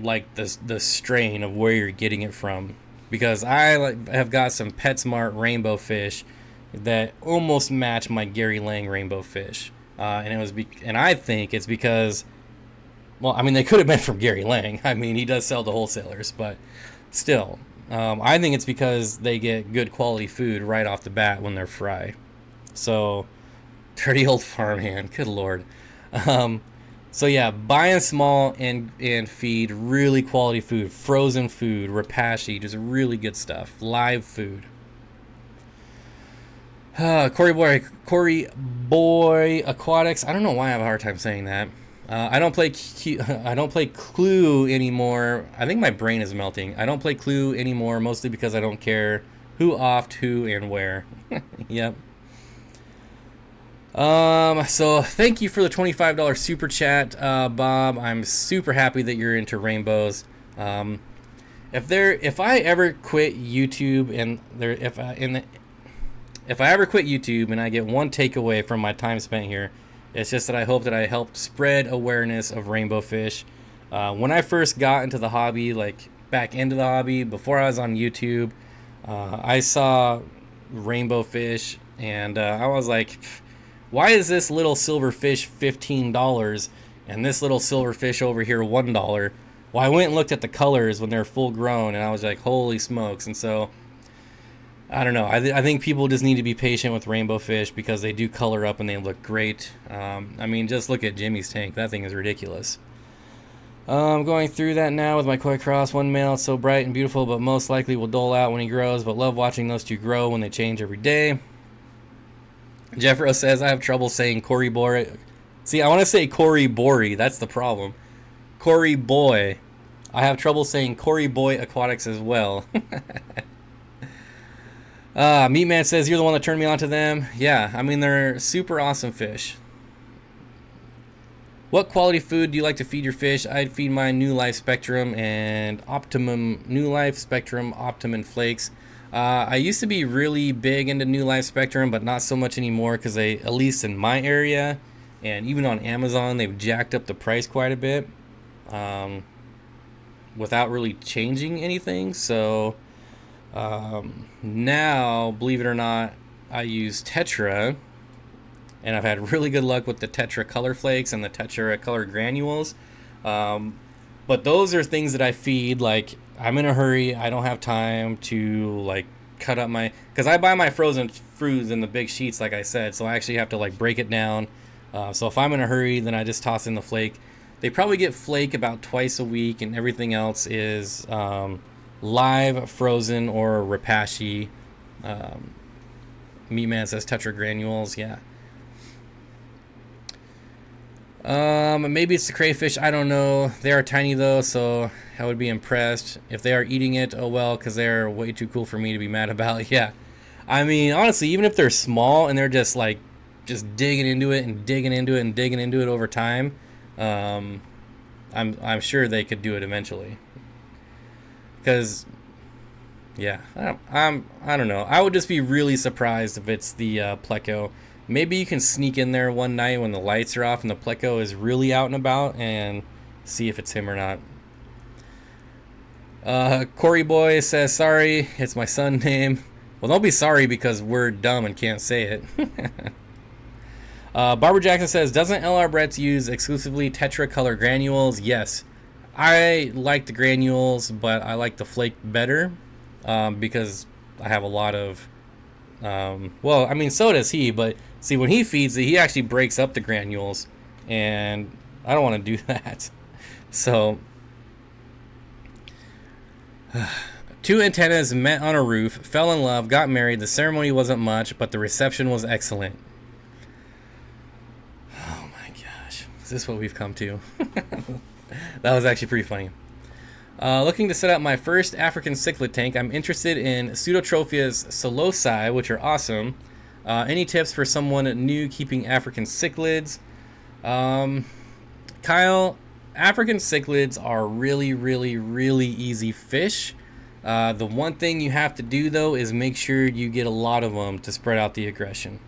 [SPEAKER 1] like the strain of where you're getting it from. Because I have got some PetSmart rainbow fish that almost match my Gary Lang rainbow fish, and I think it's because, well, I mean, they could have been from Gary Lang. I mean, he does sell to wholesalers, but still, I think it's because they get good quality food right off the bat when they're fry. So, dirty old farmhand, good lord. So yeah, buying small and feed really quality food, frozen food, rapashi, just really good stuff, live food. Corey Boy Aquatics. I don't know why I have a hard time saying that. I don't play Clue anymore. I think my brain is melting. I don't play Clue anymore, mostly because I don't care who offed who and where. Yep. So thank you for the $25 super chat, Bob. I'm super happy that you're into rainbows. If I ever quit YouTube if I ever quit YouTube and I get one takeaway from my time spent here, it's just that I hope that I helped spread awareness of rainbow fish. When I first got into the hobby, like back into the hobby, before I was on YouTube, I saw rainbow fish and I was like, why is this little silver fish $15 and this little silver fish over here $1? Well, I went and looked at the colors when they're full grown and I was like, holy smokes. And so I don't know. I think people just need to be patient with rainbow fish because they do color up and they look great. I mean, just look at Jimmy's tank. That thing is ridiculous. I'm going through that now with my koi cross. One male, it's so bright and beautiful, but most likely will dull out when he grows. But love watching those two grow when they change every day. Jeffro says, I have trouble saying Corey Boy. See, I want to say Corey Bory. That's the problem. Corey Boy. I have trouble saying Corey Boy Aquatics as well. Meatman says, you're the one that turned me on to them. Yeah, I mean, they're super awesome fish. What quality food do you like to feed your fish? I'd feed my New Life Spectrum and Optimum, New Life Spectrum Optimum Flakes. I used to be really big into New Life Spectrum, but not so much anymore because they, at least in my area, and even on Amazon, they've jacked up the price quite a bit without really changing anything. So now, believe it or not, I use Tetra, and I've had really good luck with the Tetra Color Flakes and the Tetra Color Granules. But those are things that I feed, like, I'm in a hurry, I don't have time to, like, cut up my... Because I buy my frozen fruits in the big sheets, like I said, so I actually have to, like, break it down. So if I'm in a hurry, then I just toss in the flake. They probably get flake about twice a week, and everything else is live, frozen, or rapashi. Meatman says Tetra Granules, yeah. Maybe it's the crayfish, I don't know. They are tiny though, so I would be impressed. If they are eating it, oh well, because they're way too cool for me to be mad about. Yeah, I mean, honestly, even if they're small and they're just like just digging into it and digging into it and digging into it over time, I'm sure they could do it eventually. Because yeah, I don't know. I would just be really surprised if it's the pleco. Maybe you can sneak in there one night when the lights are off and the pleco is really out and about and see if it's him or not. Corey Boy says, sorry, it's my son's name. Well, don't be sorry because we're dumb and can't say it. Barbara Jackson says, doesn't LR Brett's use exclusively Tetra Color Granules? Yes. I like the granules, but I like the flake better because I have a lot of... well, I mean, so does he, but see, when he feeds it, he actually breaks up the granules, and I don't want to do that. So, two antennas met on a roof, fell in love, got married. The ceremony wasn't much, but the reception was excellent. Oh my gosh, is this what we've come to? That was actually pretty funny. Looking to set up my first African cichlid tank. I'm interested in Pseudotrophias solosi, which are awesome. Any tips for someone new keeping African cichlids? Kyle, African cichlids are really, really, really easy fish. The one thing you have to do, though, is make sure you get a lot of them to spread out the aggression.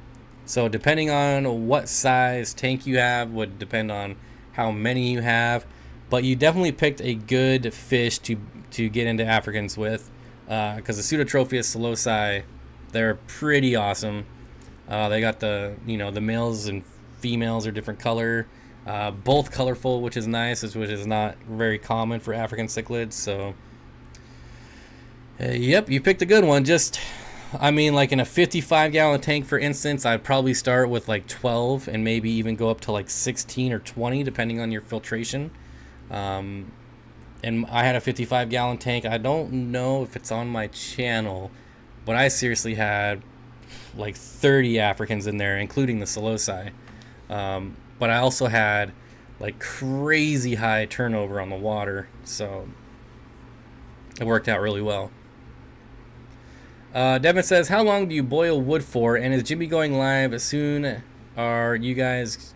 [SPEAKER 1] So depending on what size tank you have would depend on how many you have. But you definitely picked a good fish to get into Africans with, because the Pseudotrophius solosi, they're pretty awesome. They got the males and females are different color, both colorful, which is nice, which is not very common for African cichlids. So Yep, you picked a good one. Just, I mean, like in a 55-gallon tank, for instance, I'd probably start with like 12 and maybe even go up to like 16 or 20, depending on your filtration. And I had a 55-gallon tank. I don't know if it's on my channel, but I seriously had like 30 Africans in there, including the Psilocybe. But I also had like crazy high turnover on the water, so it worked out really well. Devin says, how long do you boil wood for? And is Jimmy going live as soon? Are you guys...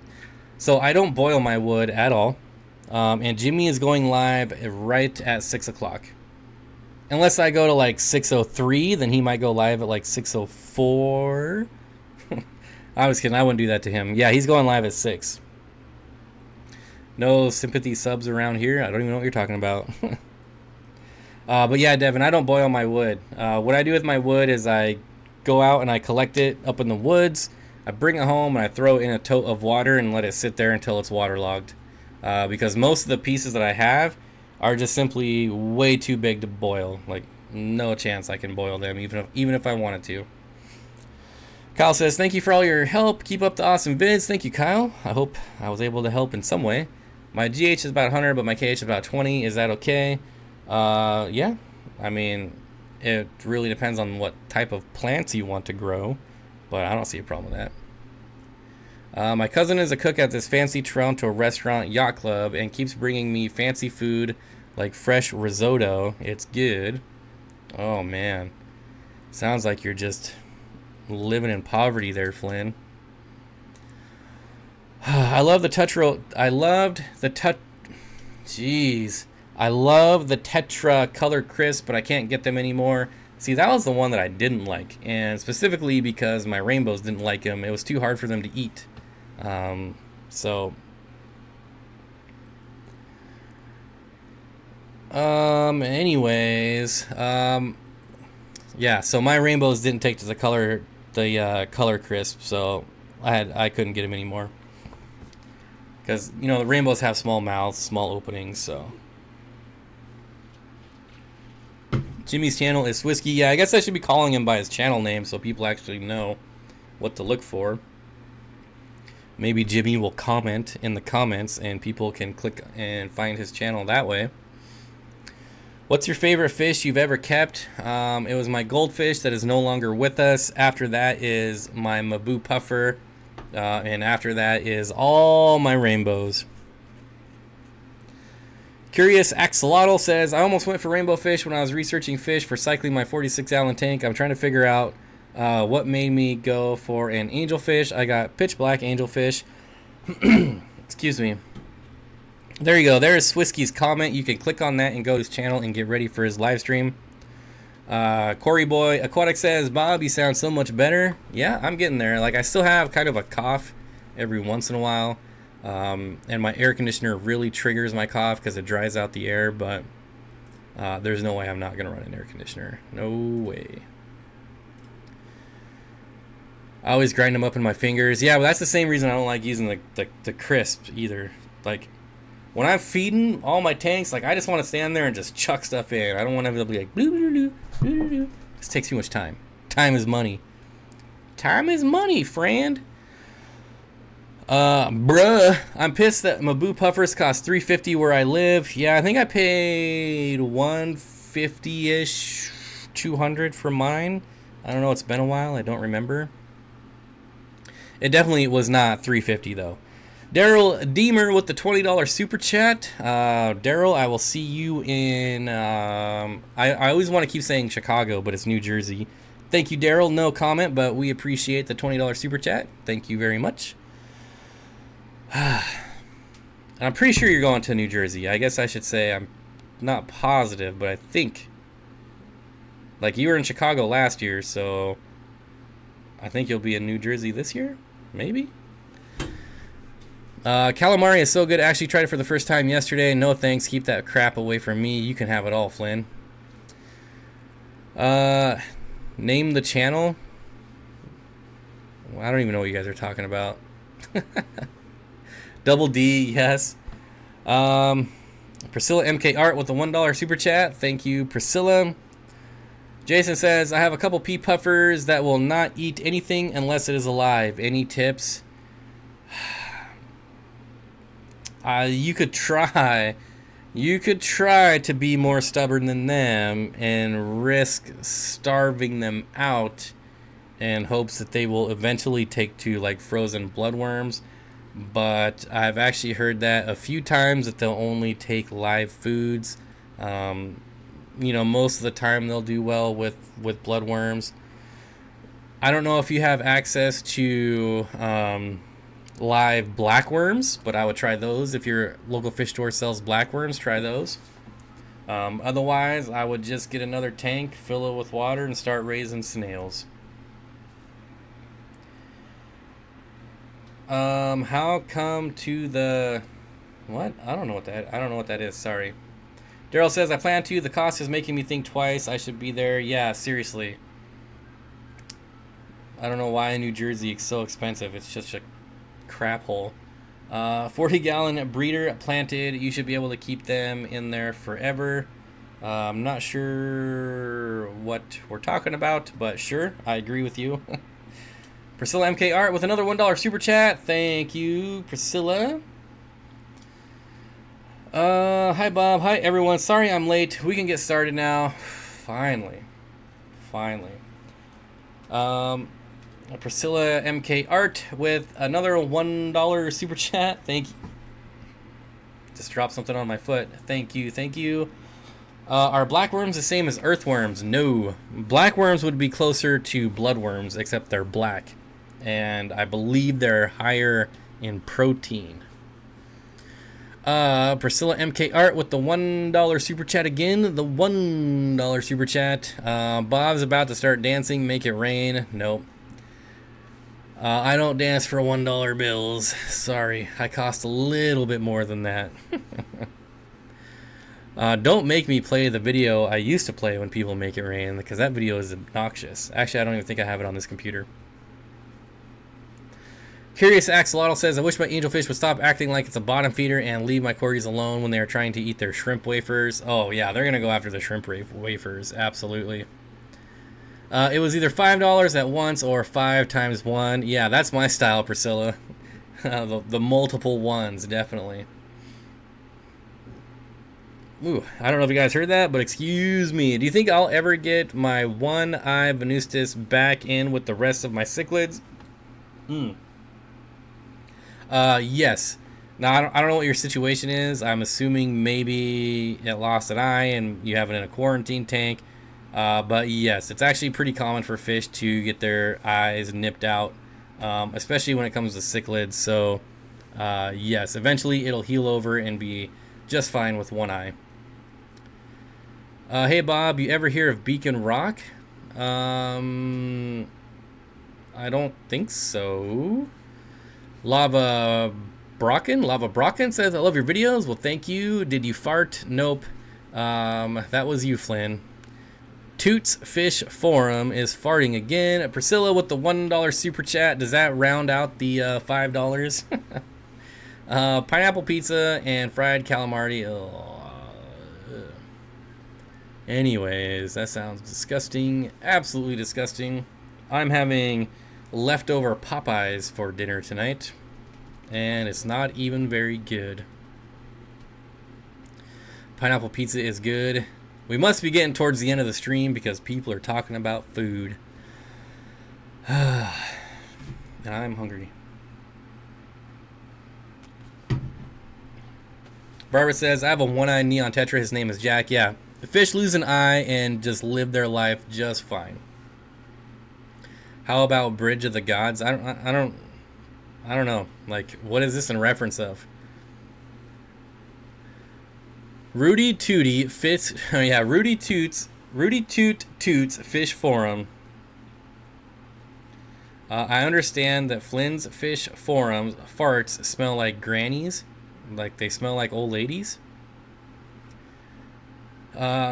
[SPEAKER 1] So I don't boil my wood at all. And Jimmy is going live right at 6 o'clock. Unless I go to like 6:03, then he might go live at like 6:04. I was kidding. I wouldn't do that to him. Yeah, he's going live at 6. No sympathy subs around here. I don't even know what you're talking about. But yeah, Devin, I don't boil my wood. What I do with my wood is I go out and I collect it up in the woods. I bring it home and I throw it in a tote of water and let it sit there until it's waterlogged. Because most of the pieces that I have are just simply way too big to boil. Like, no chance I can boil them, even if I wanted to. Kyle says, thank you for all your help. Keep up the awesome vids. Thank you, Kyle. I hope I was able to help in some way. My GH is about 100, but my KH is about 20. Is that okay? Yeah. I mean, it really depends on what type of plants you want to grow, but I don't see a problem with that. My cousin is a cook at this fancy Toronto restaurant yacht club and keeps bringing me fancy food like fresh risotto. It's good. Oh, man. Sounds like you're just living in poverty there, Flynn. I love the Jeez. I love the Tetra Color Crisp, but I can't get them anymore. See, that was the one that I didn't like, and specifically because my rainbows didn't like them. It was too hard for them to eat. Yeah, so my rainbows didn't take to the color crisp, so I couldn't get them anymore. Because, you know, the rainbows have small mouths, small openings, so. Jimmy's channel is Swisky. Yeah, I guess I should be calling him by his channel name so people actually know what to look for. Maybe Jimmy will comment in the comments and people can click and find his channel that way. What's your favorite fish you've ever kept? It was my goldfish that is no longer with us. After that is my Mabu puffer. And after that is all my rainbows. Curious Axolotl says, I almost went for rainbow fish when I was researching fish for cycling my 46-gallon tank. I'm trying to figure out what made me go for an angelfish. I got pitch black angelfish. Excuse me. There you go. There's Swisky's comment. You can click on that and go to his channel and get ready for his live stream. Corey Boy Aquatics says, Bob, you sound so much better. Yeah, I'm getting there. Like, I still have kind of a cough every once in a while. And my air conditioner really triggers my cough because it dries out the air, but there's no way I'm not going to run an air conditioner. No way. I always grind them up in my fingers. Yeah, but that's the same reason I don't like using the crisp either. Like, when I'm feeding all my tanks, like, I just want to stand there and just chuck stuff in. I don't want to be like, blue, blue, blue, blue, blue. This takes too much time. Time is money. Time is money, friend. Bruh, I'm pissed that Mabu puffers cost $350 where I live. Yeah, I think I paid $150-ish, $200 for mine. I don't know, it's been a while, I don't remember. It definitely was not $350 though. Daryl Deemer with the $20 super chat. Daryl, I will see you in, I always want to keep saying Chicago, but it's New Jersey. Thank you, Daryl. No comment, but we appreciate the $20 super chat. Thank you very much. I'm pretty sure you're going to New Jersey. I guess I should say I'm not positive, but I think, like, you were in Chicago last year, so I think you'll be in New Jersey this year, maybe. Calamari is so good. I actually tried it for the first time yesterday. No thanks. Keep that crap away from me. You can have it all, Flynn. Name the channel. Well, I don't even know what you guys are talking about. Double D, yes. Priscilla MK Art with the $1 super chat. Thank you, Priscilla. Jason says, I have a couple pea puffers that will not eat anything unless it is alive. Any tips? You could try. You could try to be more stubborn than them and risk starving them out in hopes that they will eventually take to like frozen bloodworms. But I've actually heard that a few times that they'll only take live foods. You know, most of the time they'll do well with bloodworms. I don't know if you have access to live blackworms, but I would try those. If your local fish store sells blackworms, try those. Otherwise, I would just get another tank, fill it with water, and start raising snails. How come to the what? I don't know what that is. Sorry. Daryl says, I plan to. The cost is making me think twice. I should be there. Yeah, seriously. I don't know why New Jersey is so expensive. It's just a crap hole. 40-gallon breeder planted. You should be able to keep them in there forever. I'm not sure what we're talking about, but sure, I agree with you. Priscilla MK Art with another $1 super chat. Thank you, Priscilla. Hi Bob, hi everyone. Sorry I'm late. We can get started now. Finally. Priscilla MK Art with another $1 super chat. Thank you. Just dropped something on my foot. Thank you. Are blackworms the same as earthworms? No. Blackworms would be closer to bloodworms, except they're black. And I believe they're higher in protein. Priscilla MK Art with the $1 super chat again. The $1 super chat. Bob's about to start dancing. Make it rain. Nope. I don't dance for $1 bills. Sorry. I cost a little bit more than that. Don't make me play the video I used to play when people make it rain, because that video is obnoxious. Actually, I don't even think I have it on this computer. Curious Axolotl says, I wish my angelfish would stop acting like it's a bottom feeder and leave my corgis alone when they are trying to eat their shrimp wafers. Oh yeah, they're going to go after the shrimp wafers, absolutely. It was either $5 at once or 5 times 1. Yeah, that's my style, Priscilla. the multiple ones, definitely. Ooh, I don't know if you guys heard that, but excuse me. Do you think I'll ever get my one-eye Venustus back in with the rest of my cichlids? Yes. Now, I don't know what your situation is. I'm assuming maybe it lost an eye and you have it in a quarantine tank. But yes, it's actually pretty common for fish to get their eyes nipped out, especially when it comes to cichlids. So, yes, eventually it'll heal over and be just fine with one eye. Hey, Bob, you ever hear of Beacon Rock? I don't think so. Lava Brocken says, I love your videos. Well, thank you. Did you fart? Nope. That was you, Flynn. Toots Fish Forum is farting again. Priscilla with the $1 super chat. Does that round out the $5? Pineapple pizza and fried calamari. Anyways, that sounds disgusting. Absolutely disgusting. I'm having leftover Popeyes for dinner tonight, and it's not even very good. Pineapple pizza is good. We must be getting towards the end of the stream because people are talking about food. And I'm hungry. Barbara says, I have a one-eyed neon tetra. His name is Jack. Yeah, the fish lose an eye and just live their life just fine. How about Bridge of the Gods? I don't know. Like, what is this in reference of? Rudy Tooty fits. Oh yeah, Rudy Toot Toots Fish Forum. I understand that Flynn's Fish Forum's farts smell like grannies, like they smell like old ladies.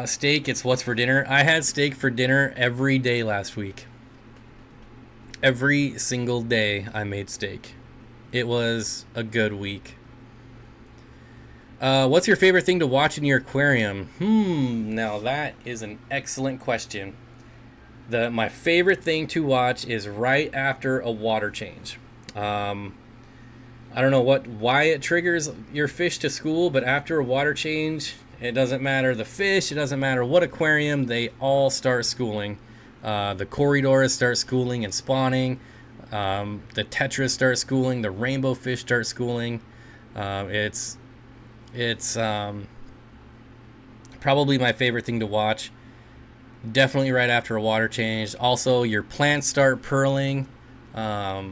[SPEAKER 1] Steak, it's what's for dinner. I had steak for dinner every day last week. Every single day I made steak. It was a good week. What's your favorite thing to watch in your aquarium? Now that is an excellent question. My favorite thing to watch is right after a water change. I don't know why it triggers your fish to school, but after a water change, it doesn't matter the fish, it doesn't matter what aquarium, they all start schooling. The corridors start schooling and spawning. The tetras start schooling. The rainbow fish start schooling. It's probably my favorite thing to watch. Definitely right after a water change. Also, your plants start pearling. Yeah,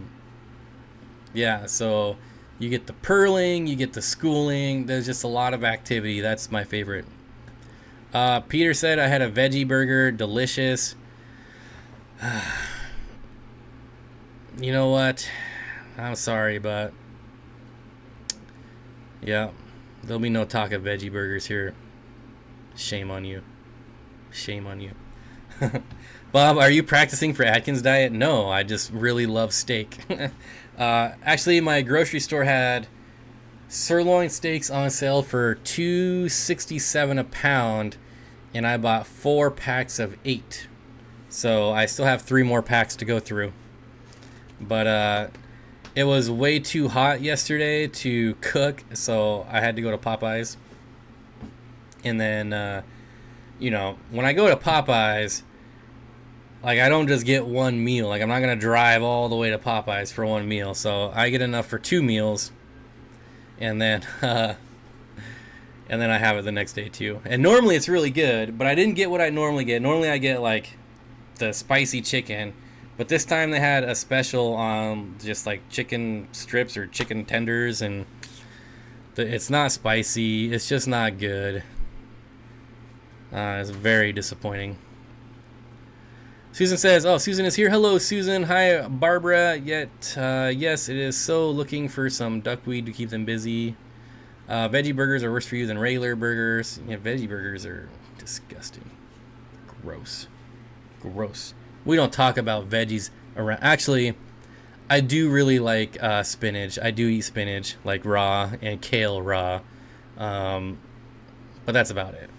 [SPEAKER 1] so you get the pearling, you get the schooling. There's just a lot of activity. That's my favorite. Peter said I had a veggie burger, delicious. You know what? I'm sorry, but yeah, there'll be no talk of veggie burgers here. Shame on you. Shame on you. Bob, are you practicing for Atkins diet? No, I just really love steak. Actually, my grocery store had sirloin steaks on sale for $2.67 a pound, and I bought 4 packs of 8. So I still have 3 more packs to go through. But it was way too hot yesterday to cook, so I had to go to Popeyes. And then, you know, when I go to Popeyes, like, I don't just get one meal. Like, I'm not going to drive all the way to Popeyes for one meal. So I get enough for 2 meals. And then I have it the next day too. And normally it's really good, but I didn't get what I normally get. Normally I get like the spicy chicken, but this time they had a special on just like chicken strips or chicken tenders, and it's not spicy. It's just not good. It's very disappointing. Susan says, oh, Susan is here. Hello, Susan. Hi, Barbara. Yes, it is so looking for some duckweed to keep them busy. Veggie burgers are worse for you than regular burgers. Yeah, veggie burgers are disgusting. Gross. Gross. We don't talk about veggies around. Actually, I do really like spinach. I do eat spinach, like raw, and kale raw. But that's about it.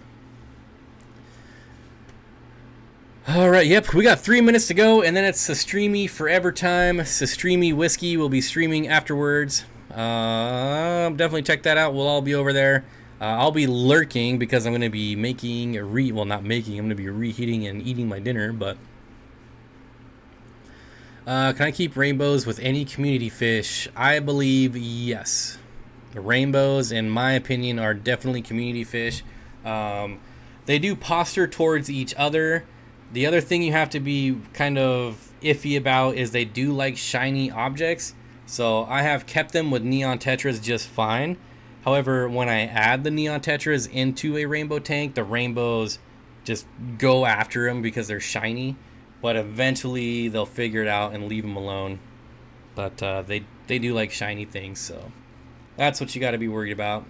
[SPEAKER 1] All right, yep, we got 3 minutes to go, and then it's Sastreamy Forever time. Sastreamy Whiskey will be streaming afterwards. Definitely check that out. We'll all be over there. I'll be lurking because I'm going to be making, well, not making, I'm going to be reheating and eating my dinner, but... can I keep rainbows with any community fish? I believe yes. The rainbows, in my opinion, are definitely community fish. They do posture towards each other. The other thing you have to be kind of iffy about is they do like shiny objects. So I have kept them with neon tetras just fine. However, when I add the neon tetras into a rainbow tank, the rainbows just go after them because they're shiny. But eventually they'll figure it out and leave them alone. But they do like shiny things, so that's what you got to be worried about.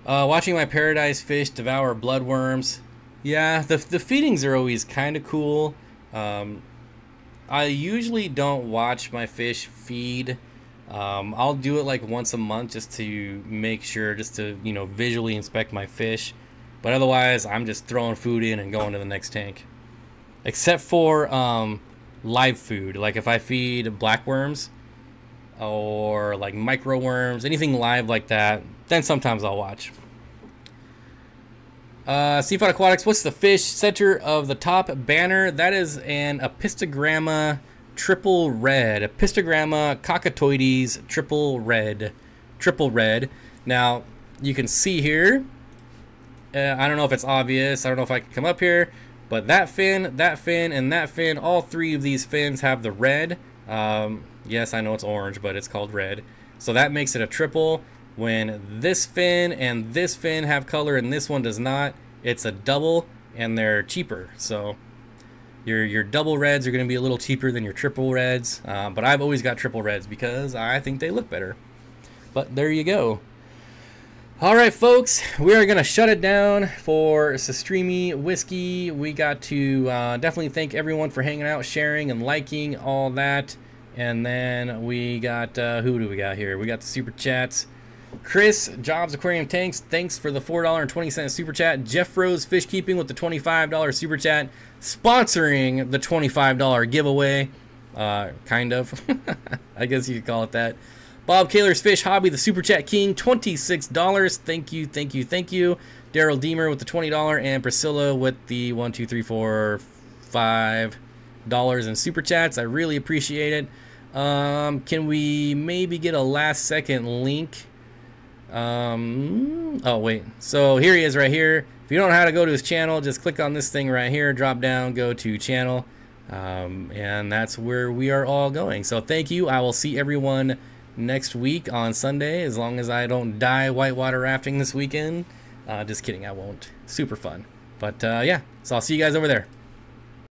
[SPEAKER 1] Watching my paradise fish devour bloodworms. Yeah, the feedings are always kind of cool. I usually don't watch my fish feed. I'll do it like once a month just to make sure, just to, you know, visually inspect my fish. But otherwise, I'm just throwing food in and going to the next tank. Except for live food. Like if I feed blackworms or like micro worms, anything live like that, then sometimes I'll watch. Steenfott Aquatics, what's the fish center of the top banner? That is an Apistogramma triple red. Apistogramma cockatoides triple red. Triple red. Now, you can see here, I don't know if it's obvious, I don't know if I can come up here, but that fin, and that fin, all 3 of these fins have the red. Yes, I know it's orange, but it's called red. So that makes it a triple. When this fin and this fin have color and this one does not, it's a double, and they're cheaper. So your double reds are going to be a little cheaper than your triple reds, but I've always got triple reds because I think they look better. But there you go. All right, folks, we are going to shut it down for Sastreamy Whiskey. We got to definitely thank everyone for hanging out, sharing, and liking all that. And then we got, who do we got here? We got the super chats. Chris, Jobs Aquarium Tanks, thanks for the $4.20 super chat. Jeff Rose Fish Keeping with the $25 super chat, sponsoring the $25 giveaway. Kind of. I guess you could call it that. Bob Kaler's Fish Hobby, the super chat king, $26. Thank you, thank you, thank you. Daryl Deemer with the $20, and Priscilla with the $5 in super chats. I really appreciate it. Can we maybe get a last second link? Oh wait, so here he is right here. If you don't know how to go to his channel, just click on this thing right here, drop down, go to channel, and that's where we are all going. So thank you. I will see everyone next week on Sunday, as long as I don't die whitewater rafting this weekend. Just kidding, I won't. Super fun. But yeah, so I'll see you guys over there.